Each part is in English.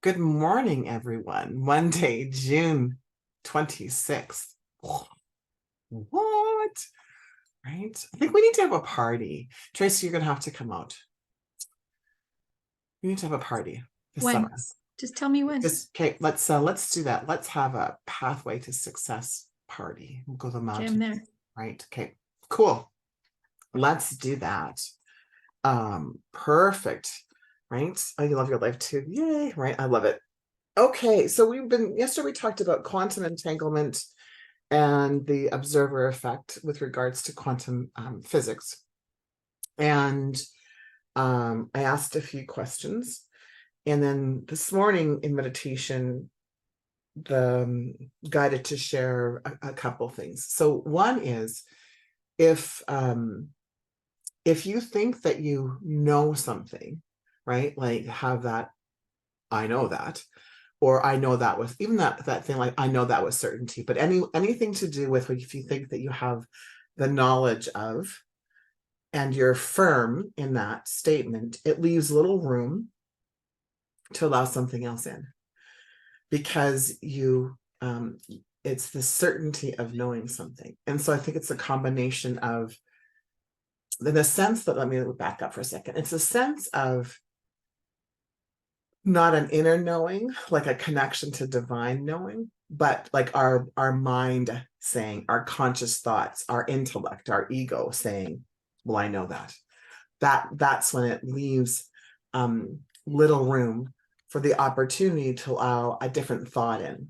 Good morning, everyone. Monday, June 26th. What? Right? I think we need to have a party. Tracy, you're going to have to come out. We need to have a party this When? summer. Just tell me when. Just okay, let's do that. Let's have a pathway to success party. We'll go to the Okay, I'm mountains. there. Right. Okay. Cool. Let's do that. Perfect. Right. Oh, you love your life too. Yay. Right. I love it. Okay, so yesterday we talked about quantum entanglement and the observer effect with regards to quantum physics. And I asked a few questions. And then this morning in meditation, the guided to share a couple things. So one is if you think that you know something, right? Like have that, I know that, or I know that with even that thing, like I know that with certainty, but anything to do with if you think that you have the knowledge of and you're firm in that statement, it leaves little room to allow something else in because it's the certainty of knowing something. And so I think it's a combination of the sense that, let me back up for a second. It's a sense of not an inner knowing, like a connection to divine knowing, but like our mind saying, our conscious thoughts, our intellect, our ego saying, well, I know that. That's when it leaves little room for the opportunity to allow a different thought in,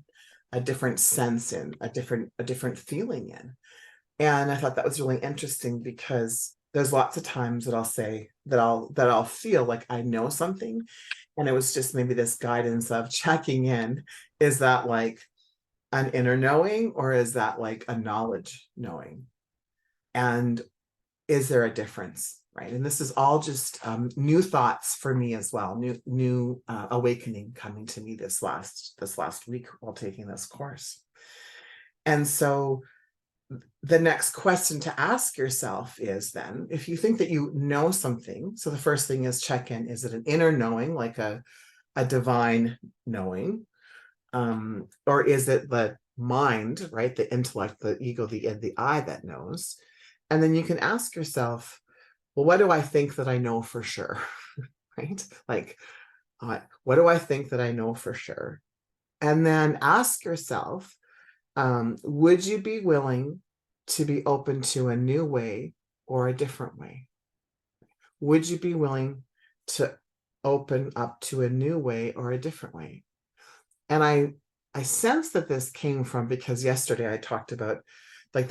a different sense in, a different feeling in. And I thought that was really interesting because there's lots of times that I'll say that I'll feel like I know something, and it was just maybe this guidance of checking in. Is that like an inner knowing, or is that like a knowledge knowing? And is there a difference? Right. And this is all just new thoughts for me as well. New awakening coming to me this last week while taking this course. And so the next question to ask yourself is then, if you think that you know something, so the first thing is check in. Is it an inner knowing, like a divine knowing, or is it the mind, right, the intellect, the ego, the I that knows? And then you can ask yourself, well, what do I think that I know for sure? Right, like what do I think that I know for sure? And then ask yourself, would you be willing to be open to a new way or a different way? Would you be willing to open up to a new way or a different way? And I sense that this came from, because yesterday I talked about, like,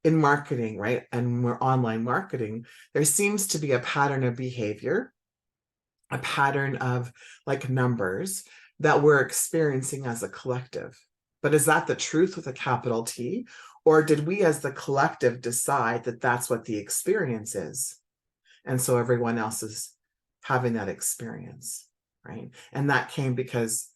in marketing, right? And we're online marketing, there seems to be a pattern of behavior, a pattern of like numbers that we're experiencing as a collective. But is that the truth with a capital T? Or did we as the collective decide that that's what the experience is? And so everyone else is having that experience, right? And that came because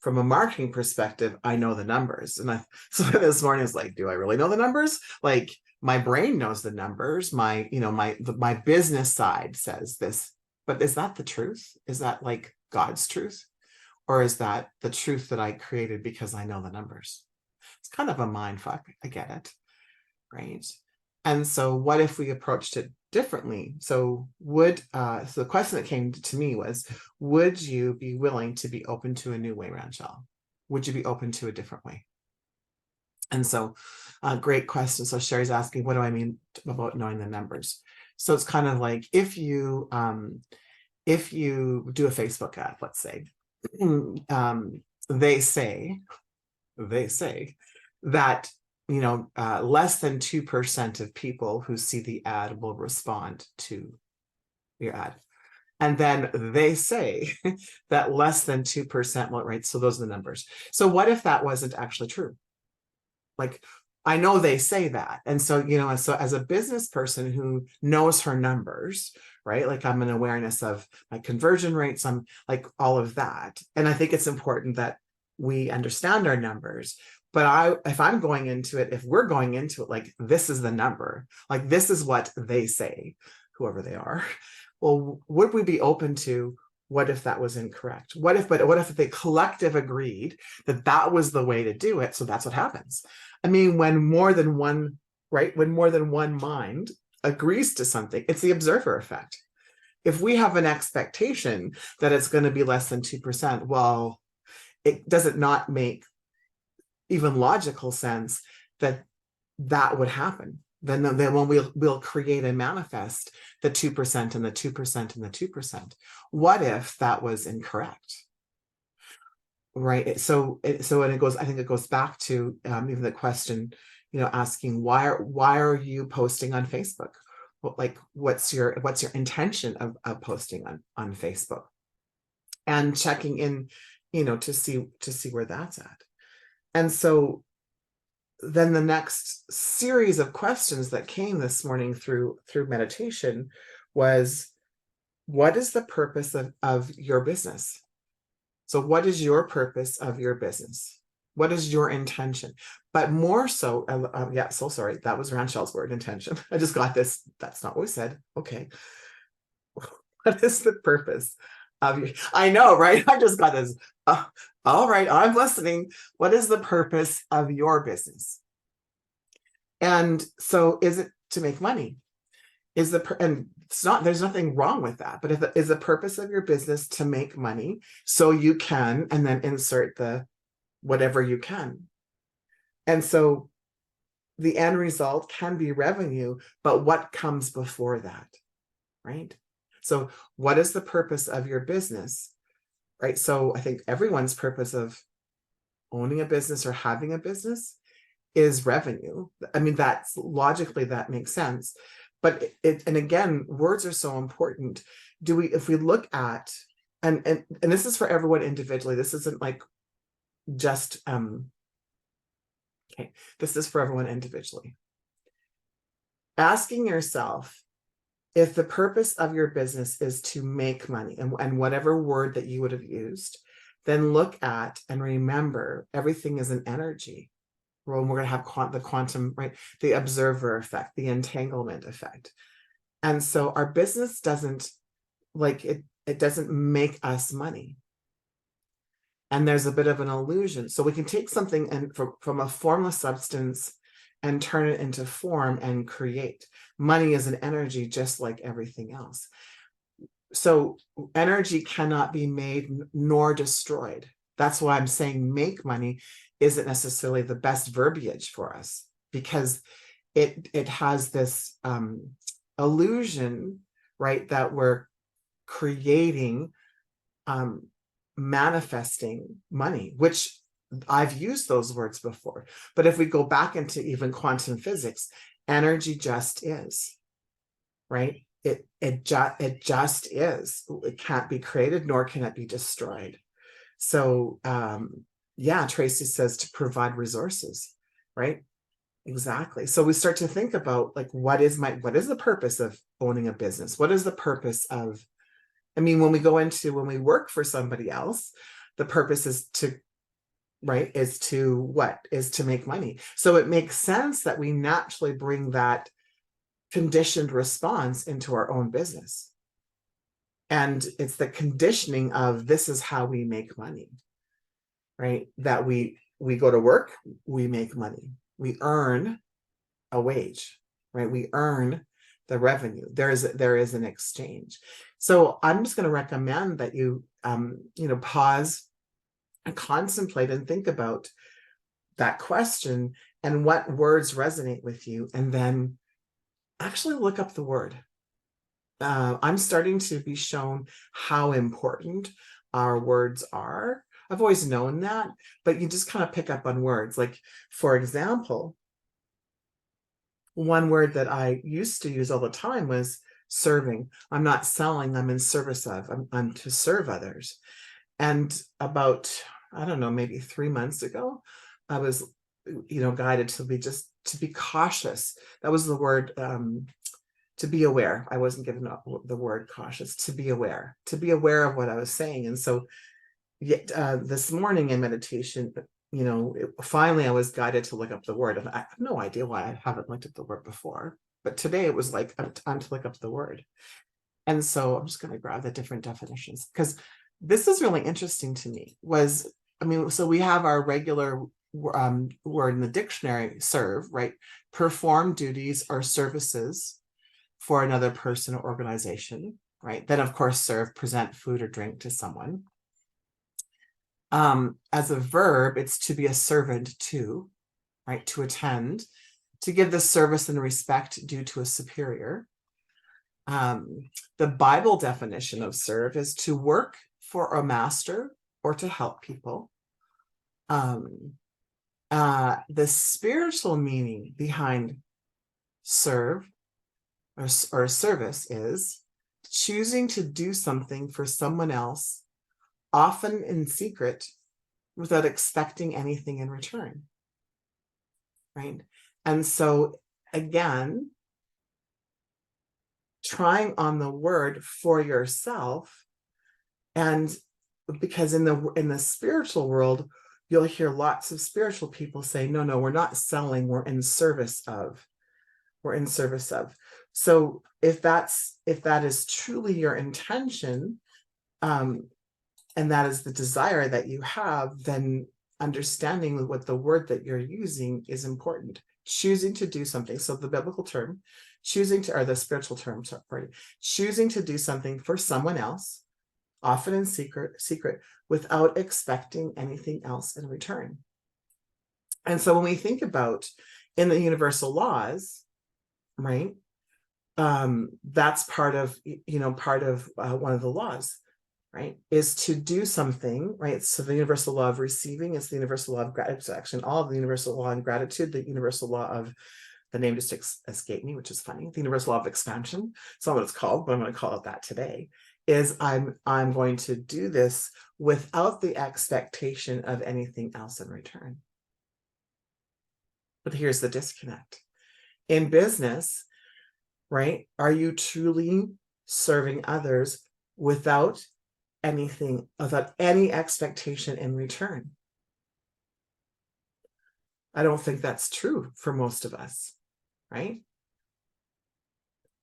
from a marketing perspective, I know the numbers. And so this morning is like, do I really know the numbers? Like my brain knows the numbers. My business side says this, but is that the truth? Is that like God's truth? Or is that the truth that I created because I know the numbers? It's kind of a mind fuck. I get it. Right. And so what if we approached it differently? So the question that came to me was, would you be willing to be open to a new way, Ranchelle? Would you be open to a different way? And so great question. So Sherry's asking, what do I mean about knowing the numbers? So it's kind of like if you do a Facebook ad, let's say, they say that less than 2% of people who see the ad will respond to your ad. And then they say that less than 2% will, right? So those are the numbers. So what if that wasn't actually true? Like, I know they say that. And so, so as a business person who knows her numbers, right? Like I'm an awareness of my conversion rates, I'm like all of that. And I think it's important that we understand our numbers. But if we're going into it, like this is the number, like this is what they say, whoever they are. Well, would we be open to what if that was incorrect? What if the collective agreed that that was the way to do it? So that's what happens. I mean, when more than one, right? When more than one mind agrees to something, it's the observer effect. If we have an expectation that it's going to be less than 2%, well, it does it not make even logical sense that that would happen? Then when we'll create and manifest the 2% and the 2% and the 2%. What if that was incorrect? Right. So and it goes, I think it goes back to even the question, asking why are you posting on Facebook? Well, like what's your intention of posting on Facebook? And checking in, to see where that's at. And so then the next series of questions that came this morning through meditation was, what is the purpose of your business? So what is your purpose of your business? What is your intention? But more so, so sorry, that was Ranchel's word, intention. I just got this. That's not what we said. Okay. What is the purpose of your, I know, right? I just got this. All right, I'm listening. What is the purpose of your business? And so is it to make money? And it's not, there's nothing wrong with that, but is the purpose of your business to make money so you can, and then insert the whatever you can. And so the end result can be revenue, but what comes before that, right? So what is the purpose of your business, right? So I think everyone's purpose of owning a business or having a business is revenue. I mean, that's logically, that makes sense. But and again, words are so important. If we look at, and this is for everyone individually, this isn't like just, okay, this is for everyone individually. Asking yourself, if the purpose of your business is to make money, and whatever word that you would have used, then look at and remember everything is an energy. Well, we're going to have the quantum, right? The observer effect, the entanglement effect. And so our business doesn't, like, it doesn't make us money. And there's a bit of an illusion. So we can take something and from a formless substance and turn it into form and create. Money is an energy just like everything else. So energy cannot be made nor destroyed. That's why I'm saying make money isn't necessarily the best verbiage for us, because it has this illusion, right, that we're creating, manifesting money, which I've used those words before. But if we go back into even quantum physics, energy just is, right? It just is. It can't be created, nor can it be destroyed. So yeah, Tracy says to provide resources, right? Exactly. So we start to think about, like, what is the purpose of owning a business? What is the purpose of, I mean, when we work for somebody else, the purpose is to, right, is to make money. So it makes sense that we naturally bring that conditioned response into our own business. And it's the conditioning of, this is how we make money, right? That we go to work, we make money, we earn a wage, right? We earn the revenue. There is an exchange. So I'm just going to recommend that you pause and contemplate and think about that question and what words resonate with you, and then actually look up the word. I'm starting to be shown how important our words are. I've always known that, but you just kind of pick up on words. Like, for example, one word that I used to use all the time was serving. I'm not selling, I'm in service of, I'm to serve others. And about, I don't know, maybe 3 months ago, I was, guided to be cautious. That was the word, to be aware. I wasn't given the word cautious, to be aware of what I was saying. And so this morning in meditation, finally I was guided to look up the word. And I have no idea why I haven't looked at the word before. But today it was like, time to look up the word. And so I'm just going to grab the different definitions because this is really interesting to me. So we have our regular word in the dictionary, serve, right? Perform duties or services for another person or organization, right? Then, of course, serve, present food or drink to someone. As a verb, it's to be a servant to, right? To attend, to give the service and respect due to a superior. The Bible definition of serve is to work for a master or to help people. The spiritual meaning behind serve or service is choosing to do something for someone else, often in secret, without expecting anything in return. Right? And so, again, trying on the word for yourself, and because in the spiritual world, you'll hear lots of spiritual people say, no, we're not selling, we're in service of. So if that is truly your intention, and that is the desire that you have, then understanding what the word that you're using is important. Choosing to do something. So the biblical term, or the spiritual term, sorry, choosing to do something for someone else, often in secret, without expecting anything else in return. And so when we think about in the universal laws, right, that's part of one of the laws, right, is to do something, right? So the universal law of receiving is the universal law of gratitude. Actually, all of the universal law of gratitude, the universal law of, the name just escaped me, which is funny, the universal law of expansion. It's not what it's called, but I'm going to call it that today. Is I'm going to do this without the expectation of anything else in return. But here's the disconnect. In business, right, are you truly serving others without any expectation in return? I don't think that's true for most of us, right?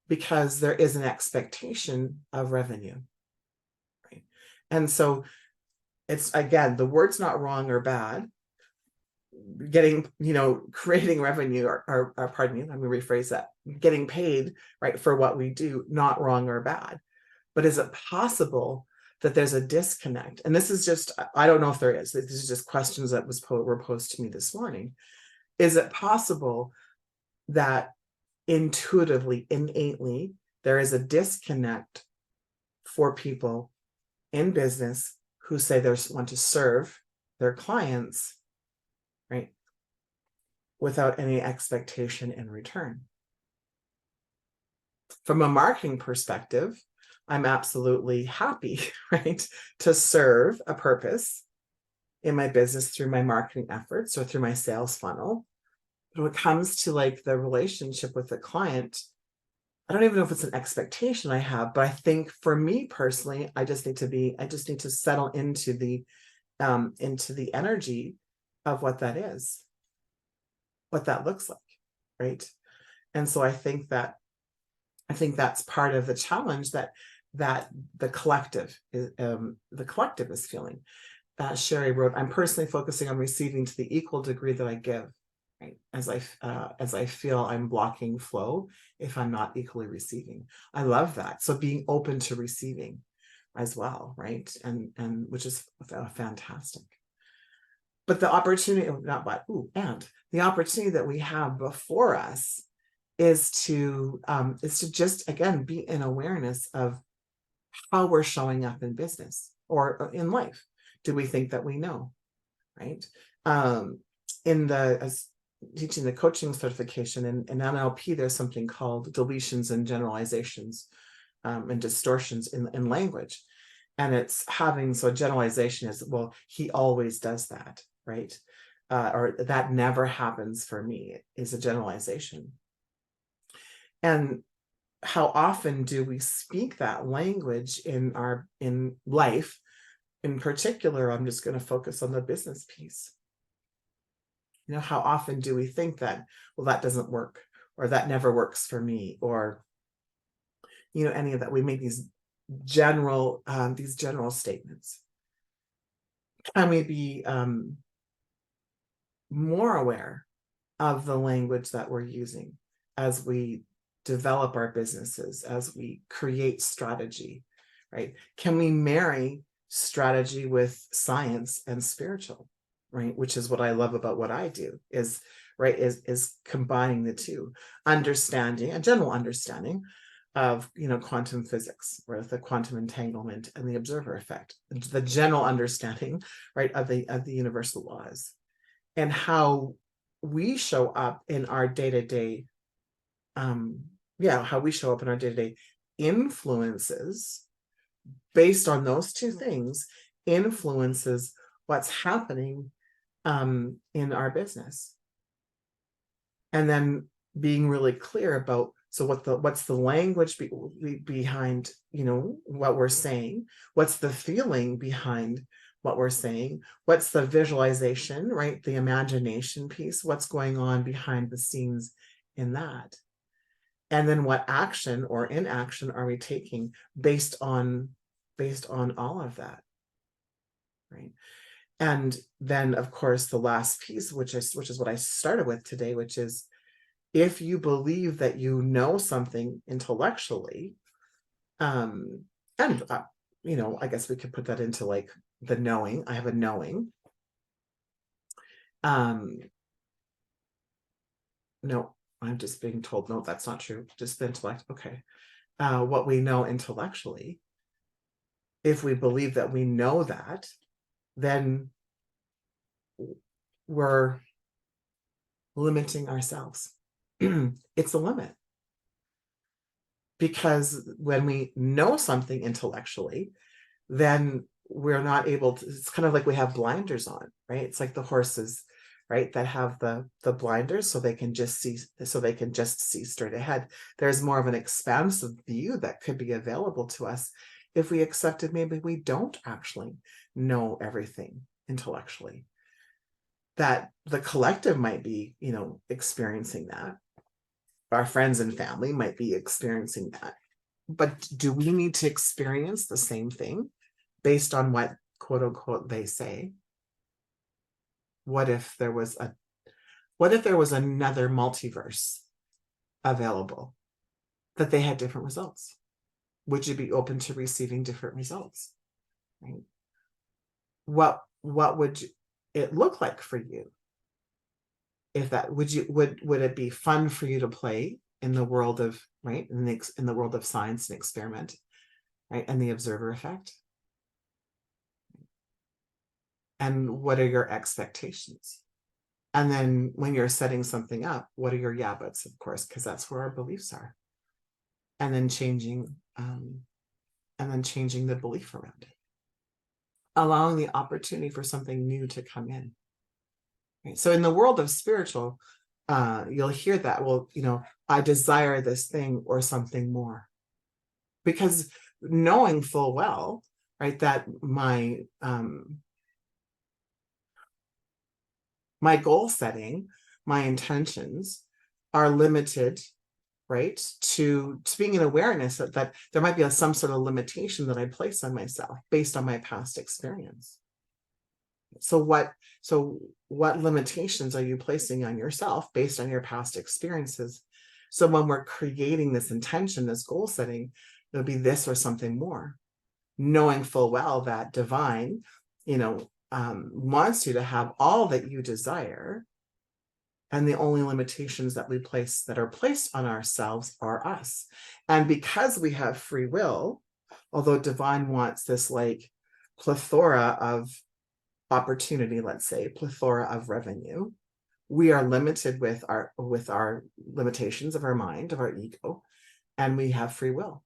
Because there is an expectation of revenue, right? And so it's, again, the word's not wrong or bad. Creating revenue or pardon me, let me rephrase that. Getting paid, right, for what we do, not wrong or bad. But is it possible that there's a disconnect? And this is just, I don't know if there is. This is just questions that were posed to me this morning. Is it possible that intuitively, innately, there is a disconnect for people in business who say they want to serve their clients, right, without any expectation in return? From a marketing perspective, I'm absolutely happy, right, to serve a purpose in my business through my marketing efforts or through my sales funnel. But when it comes to like the relationship with the client, I don't even know if it's an expectation I have, but I think for me personally, I just need to settle into the energy of what that is, what that looks like, right? And so I think that's part of the challenge that the collective is feeling. Sherry wrote, I'm personally focusing on receiving to the equal degree that I give, right? As I feel I'm blocking flow if I'm not equally receiving. I love that. So being open to receiving as well, right? And which is fantastic. But the opportunity, and the opportunity that we have before us is to just, again, be in awareness of how we're showing up in business or in life. Do we think that we know, right? As teaching the coaching certification in NLP, there's something called deletions and generalizations and distortions in language. And it's so generalization is, well, he always does that, right? Or that never happens for me, is a generalization. And how often do we speak that language in life? In particular, I'm just going to focus on the business piece. How often do we think that, well, that doesn't work, or that never works for me, or any of that. We make these general statements. Can we be more aware of the language that we're using as we develop our businesses, as we create strategy, right? Can we marry strategy with science and spiritual, right? Which is what I love about what I do, is combining the two, understanding a general understanding of quantum physics, with the quantum entanglement and the observer effect, the general understanding, right, of the universal laws, and how we show up in our day-to-day how we show up in our day-to-day influences based on those two things, influences what's happening in our business. And then being really clear about, so what's the language behind what we're saying, what's the feeling behind what we're saying, what's the visualization, right, the imagination piece, what's going on behind the scenes in that, and then what action or inaction are we taking based on all of that, right? And then, of course, the last piece, which is what I started with today, which is, if you believe that you know something intellectually, and I guess we could put that into like the knowing. I have a knowing. No, I'm just being told, no, that's not true. Just the intellect. Okay. What we know intellectually, if we believe that we know that, then we're limiting ourselves. It's a limit. Because when we know something intellectually, then we're not able to, it's kind of like we have blinders on, right? It's like the horses, right, that have the blinders so they can just see straight ahead. There's more of an expansive view that could be available to us if we accepted maybe we don't actually know everything intellectually, that the collective might be experiencing that, our friends and family might be experiencing that, but do we need to experience the same thing based on what quote unquote they say? What if there was another multiverse available that they had different results? Would you be open to receiving different results? Right? What would it look like for you? If that, would it be fun for you to play in the world of, right, in the world of science and experiment, right, and the observer effect? And what are your expectations? And then when you're setting something up, what are your yeah buts, of course, because that's where our beliefs are. And then changing the belief around it, allowing the opportunity for something new to come in. Right? So in the world of spiritual, you'll hear that, well, I desire this thing or something more, because knowing full well, right, that my goal setting, my intentions are limited, right, to being an awareness that there might be some sort of limitation that I place on myself based on my past experience. So what limitations are you placing on yourself based on your past experiences? So when we're creating this intention, this goal setting, it'll be this or something more, knowing full well that divine, wants you to have all that you desire. And the only limitations that are placed on ourselves are us. And because we have free will, although divine wants this like plethora of opportunity, let's say plethora of revenue, we are limited with our limitations of our mind, of our ego, and we have free will.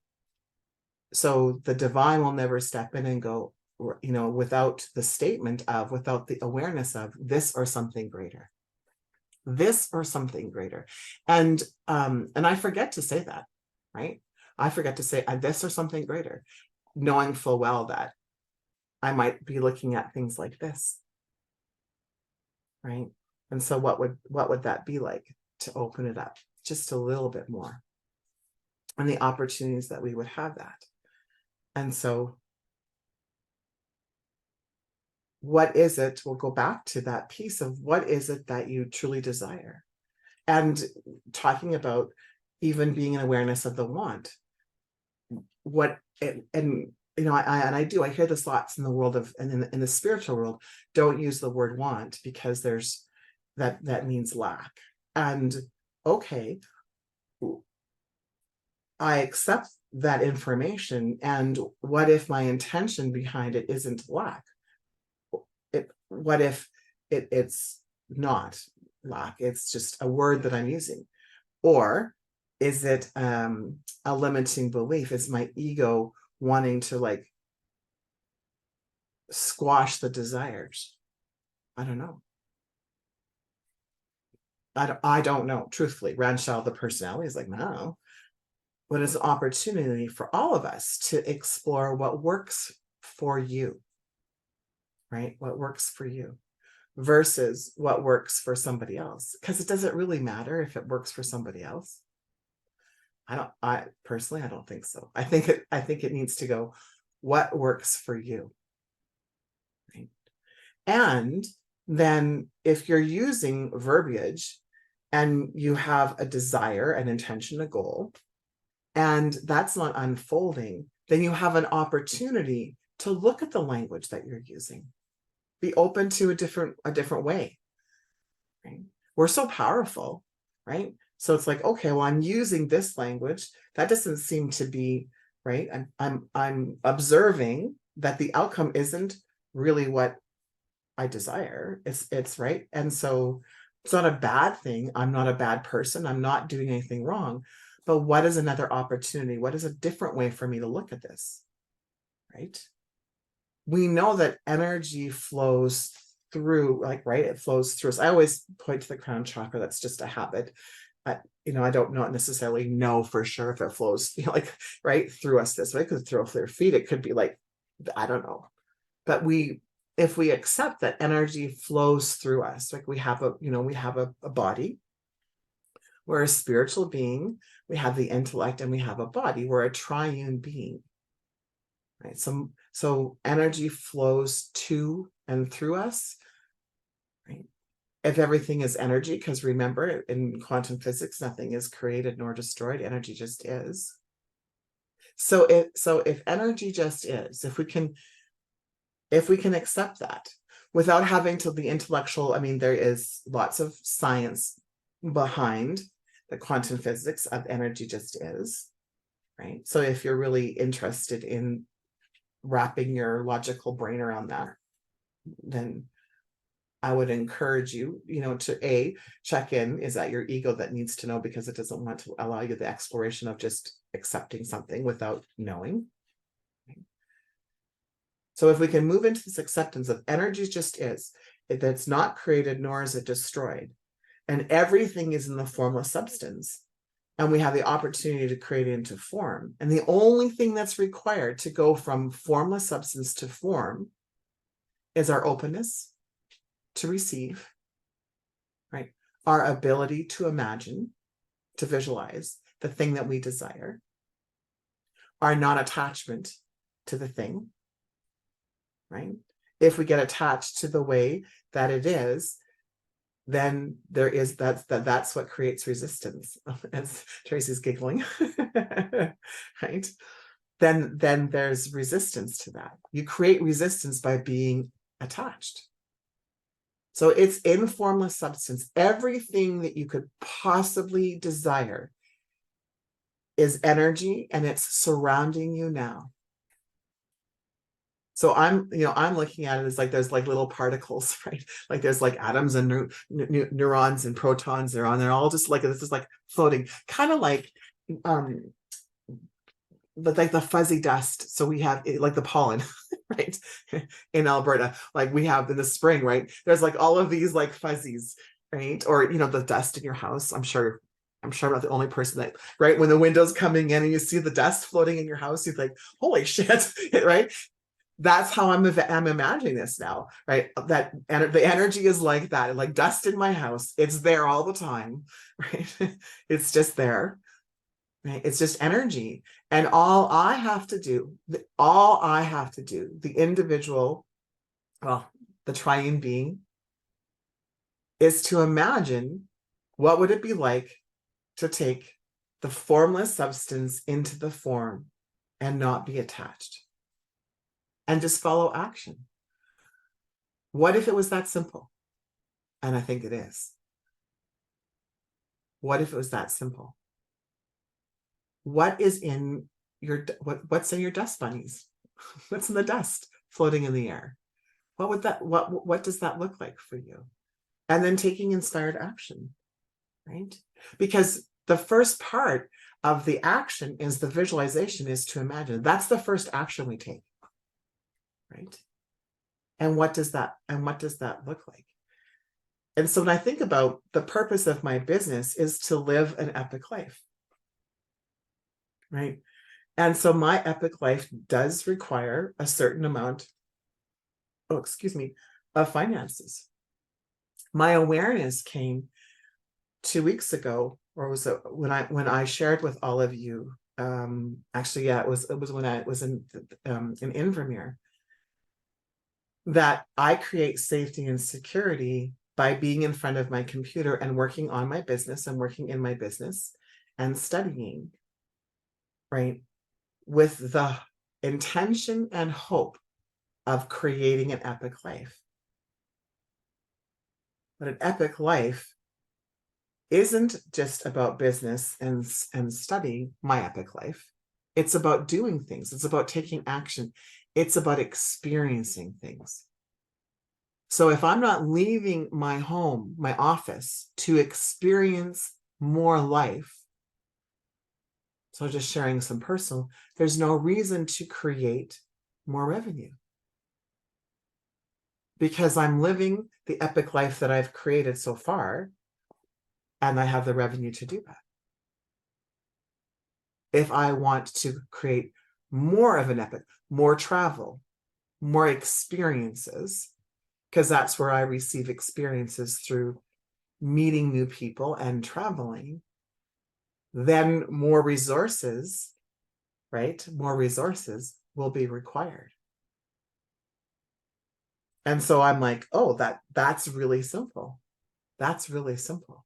So the divine will never step in and go, without the awareness of this or something greater. This or something greater. And I forget to say that, right? I forget to say this or something greater, knowing full well that I might be looking at things like this, right? And so what would that be like to open it up just a little bit more? and the opportunities that we would have that. And so what is it? We'll go back to that piece of what is it that you truly desire? And talking about even being an awareness of the want. What and you know, I hear this lots in the world of, and in the spiritual world, don't use the word want because there's that means lack. And okay, I accept that information. And what if my intention behind it isn't lack? What if it's not lack? It's just a word that I'm using. Or is it a limiting belief? Is my ego wanting to like squash the desires? I don't know. I don't know, truthfully. Ranchal, the personality, is like, no. But it's an opportunity for all of us to explore what works for you, right? What works for you versus what works for somebody else. Because it doesn't really matter if it works for somebody else. I personally, I don't think so. I think it needs to go, what works for you? Right? And then if you're using verbiage and you have a desire, an intention, a goal, and that's not unfolding, then you have an opportunity to look at the language that you're using. Be open to a different way. Right? We're so powerful, right? So it's like, okay, well, I'm using this language. That doesn't seem to be right. I'm observing that the outcome isn't really what I desire. It's right. And so it's not a bad thing. I'm not a bad person. I'm not doing anything wrong. But what is another opportunity? What is a different way for me to look at this? Right? We know that energy flows through, like, right, it flows through us. I always point to the crown chakra. That's just a habit. I don't necessarily know for sure if it flows, like right through us this way. Because through their feet, it could be like, I don't know. But if we accept that energy flows through us, like we have a body, we're a spiritual being, we have the intellect, and we have a body. We're a triune being. Right. So energy flows to and through us. Right. If everything is energy, because remember, in quantum physics, nothing is created nor destroyed. Energy just is. So if energy just is, if we can accept that without having to the intellectual, I mean, there is lots of science behind the quantum physics of energy just is. Right. So if you're really interested in wrapping your logical brain around that, then I would encourage you, to check in. Is that your ego that needs to know because it doesn't want to allow you the exploration of just accepting something without knowing? So if we can move into this acceptance of energy just is, that's not created nor is it destroyed, and everything is in the formless substance, and we have the opportunity to create it into form. And the only thing that's required to go from formless substance to form is our openness to receive, right? Our ability to imagine, to visualize the thing that we desire, our non-attachment to the thing, right? If we get attached to the way that it is, then that's what creates resistance. As Tracy's giggling, right? Then there's resistance to that. You create resistance by being attached. So it's in formless substance. Everything that you could possibly desire is energy, and it's surrounding you now. So I'm looking at it as like there's like little particles, right? Like there's like atoms and neurons and protons. They're all just like, this is like floating, kind of like but like the fuzzy dust. So we have like the pollen, right? In Alberta, like we have in the spring, right? There's like all of these like fuzzies, right? Or the dust in your house. I'm sure I'm not the only person that, right? When the window's coming in and you see the dust floating in your house, you think, holy shit, right? That's how I'm imagining this now, right? That, and the energy is like that, like dust in my house. It's there all the time, right? It's just there. right? It's just energy. And the individual, well, the triune being, is to imagine what would it be like to take the formless substance into the form and not be attached and just follow action. What if it was that simple? And I think it is. What if it was that simple? What's in your dust bunnies? What's in the dust floating in the air? What does that look like for you? And then taking inspired action, right? Because the first part of the action is the visualization, is to imagine. That's the first action we take, right? And what does that look like? And so when I think about the purpose of my business is to live an epic life, right? And so my epic life does require a certain amount, of finances. My awareness came 2 weeks ago, or was it when I shared with all of you? Actually, yeah, it was when I was in Invermere, that I create safety and security by being in front of my computer and working on my business and working in my business and studying, right? With the intention and hope of creating an epic life. But an epic life isn't just about business and studying my epic life. It's about doing things. It's about taking action. It's about experiencing things. So if I'm not leaving my home, my office, to experience more life, so just sharing some personal, there's no reason to create more revenue, because I'm living the epic life that I've created so far, and I have the revenue to do that. If I want to create more of an epic, more travel, more experiences, because that's where I receive experiences, through meeting new people and traveling, then more resources, right? More resources will be required. And so I'm like, oh, that's really simple. That's really simple.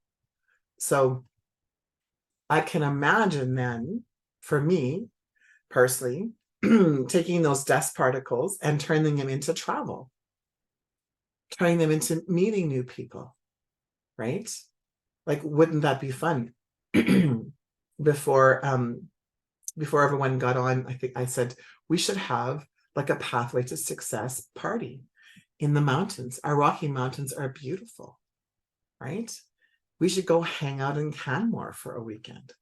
So I can imagine then, for me personally, taking those dust particles and turning them into travel, turning them into meeting new people, right? Like, wouldn't that be fun? Before everyone got on, I think I said we should have like a Pathway to Success party in the mountains. Our Rocky Mountains are beautiful, right? We should go hang out in Canmore for a weekend,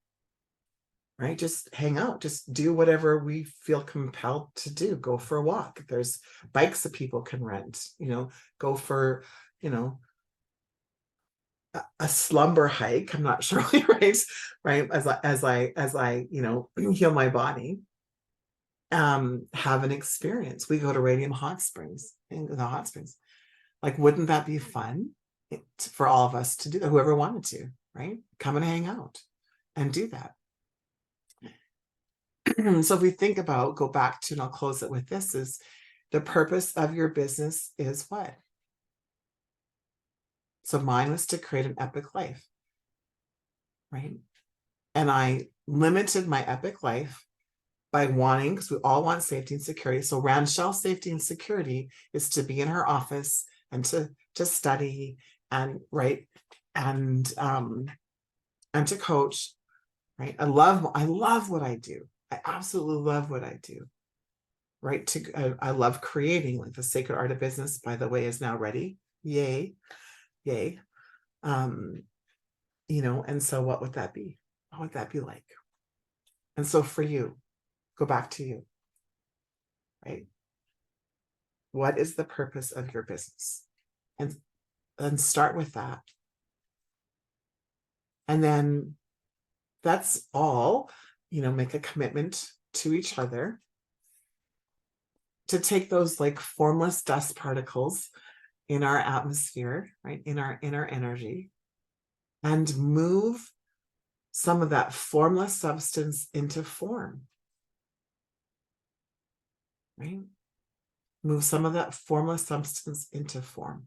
right? Just hang out, just do whatever we feel compelled to do. Go for a walk. There's bikes that people can rent, go for, a slumber hike. I'm not sure, right? As I heal my body, have an experience. We go to Radium Hot Springs, in the hot springs. Like, wouldn't that be fun for all of us to do that? Whoever wanted to, right? Come and hang out and do that. So if we think about, go back to, and I'll close it with this, is the purpose of your business is what? So mine was to create an epic life, right? And I limited my epic life by wanting, because we all want safety and security. So Ranchelle safety and security is to be in her office and to study and write and to coach, right? I love what I do. I absolutely love what I do, right? I love creating, like the Sacred Art of Business, by the way, is now ready. Yay. And so what would that be? What would that be like? And so for you, go back to you, right? What is the purpose of your business? And start with that. And then that's all, make a commitment to each other to take those like formless dust particles in our atmosphere, right? In our energy, and move some of that formless substance into form, right? Move some of that formless substance into form,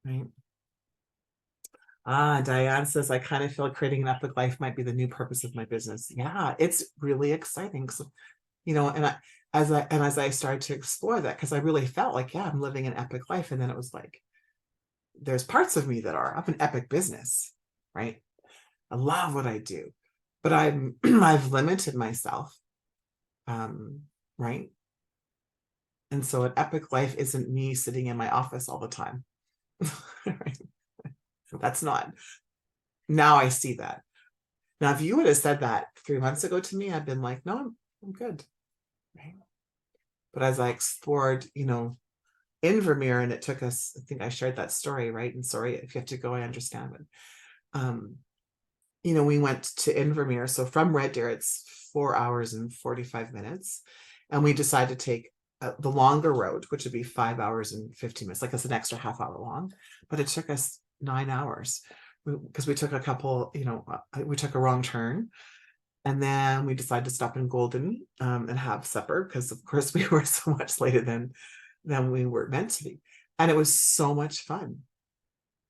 right? Diane says, I kind of feel creating an epic life might be the new purpose of my business. Yeah, it's really exciting. So, and as I started to explore that, because I really felt like, yeah, I'm living an epic life. And then it was like, there's parts of me that are, I'm an epic business, right? I love what I do, but I've limited myself, right? And so an epic life isn't me sitting in my office all the time. Right? That's not. Now I see that. Now, if you would have said that 3 months ago to me, I'd been like, no, I'm good. Right? But as I explored, in Vermeer, and it took us, I think I shared that story, right? And sorry, if you have to go, I understand. But, we went to Invermere. So from Red Deer, it's 4 hours and 45 minutes. And we decided to take the longer road, which would be 5 hours and 15 minutes. Like it's an extra half hour long, but it took us 9 hours because we took a couple, we took a wrong turn. And then we decided to stop in Golden and have supper because, of course, we were so much later than we were meant to be. And it was so much fun.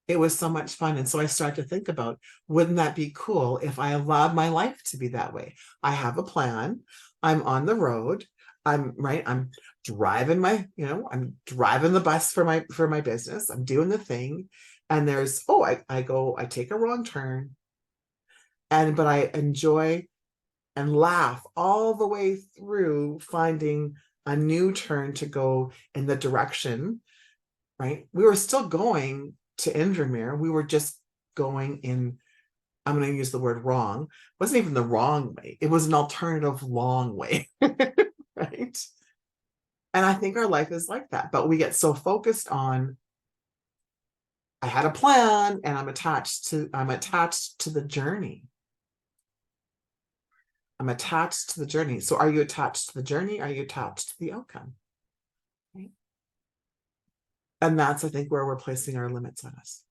It was so much fun. And so I started to think about, wouldn't that be cool if I allowed my life to be that way? I have a plan. I'm on the road. I'm driving I'm driving the bus for my business. I'm doing the thing. And there's, I take a wrong turn. But I enjoy and laugh all the way through finding a new turn to go in the direction, right? We were still going to Invermere. We were just going in, I'm going to use the word wrong. It wasn't even the wrong way. It was an alternative long way, right? And I think our life is like that, but we get so focused on, I had a plan and I'm attached to the journey. I'm attached to the journey. So are you attached to the journey? Are you attached to the outcome? Right? And that's, I think, where we're placing our limits on us.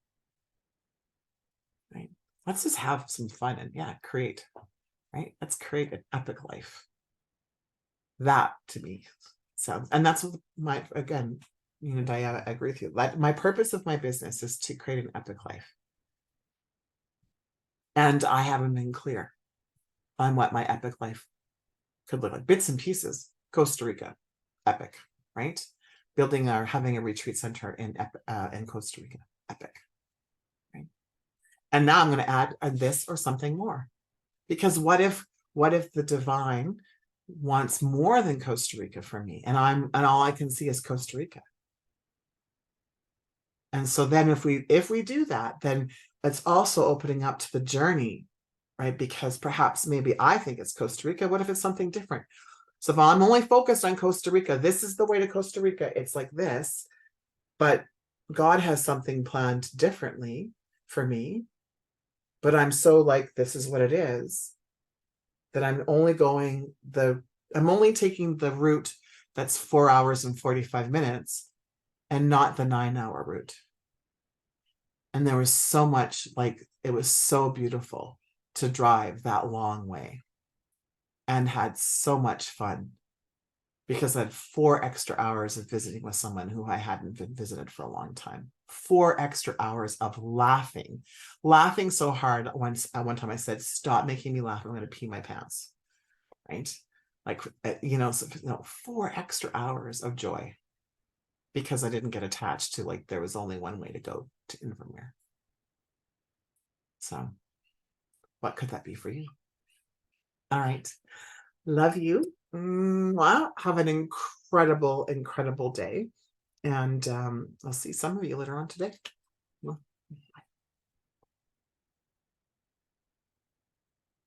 Right? Let's just have some fun and create, right? Let's create an epic life. That to me sounds, and that's what again, Diana, I agree with you. My purpose of my business is to create an epic life. And I haven't been clear on what my epic life could look like. Bits and pieces. Costa Rica, epic, right? Having a retreat center in Costa Rica, epic, right? And now I'm going to add this or something more, because what if the divine wants more than Costa Rica for me, and all I can see is Costa Rica? And so then if we do that, then it's also opening up to the journey, right? Because perhaps maybe I think it's Costa Rica. What if it's something different? So if I'm only focused on Costa Rica, this is the way to Costa Rica. It's like this, but God has something planned differently for me. But I'm so like, this is what it is, that I'm only taking the route that's 4 hours and 45 minutes and not the 9-hour route. And there was so much, it was so beautiful to drive that long way, and had so much fun because I had 4 extra hours of visiting with someone who I hadn't been visited for a long time. 4 extra hours of laughing so hard. One time I said, stop making me laugh. I'm going to pee my pants. Right? 4 extra hours of joy because I didn't get attached to there was only one way to go to Invermere. So what could that be for you? All right. Love you. Wow. Have an incredible day. And I'll see some of you later on today.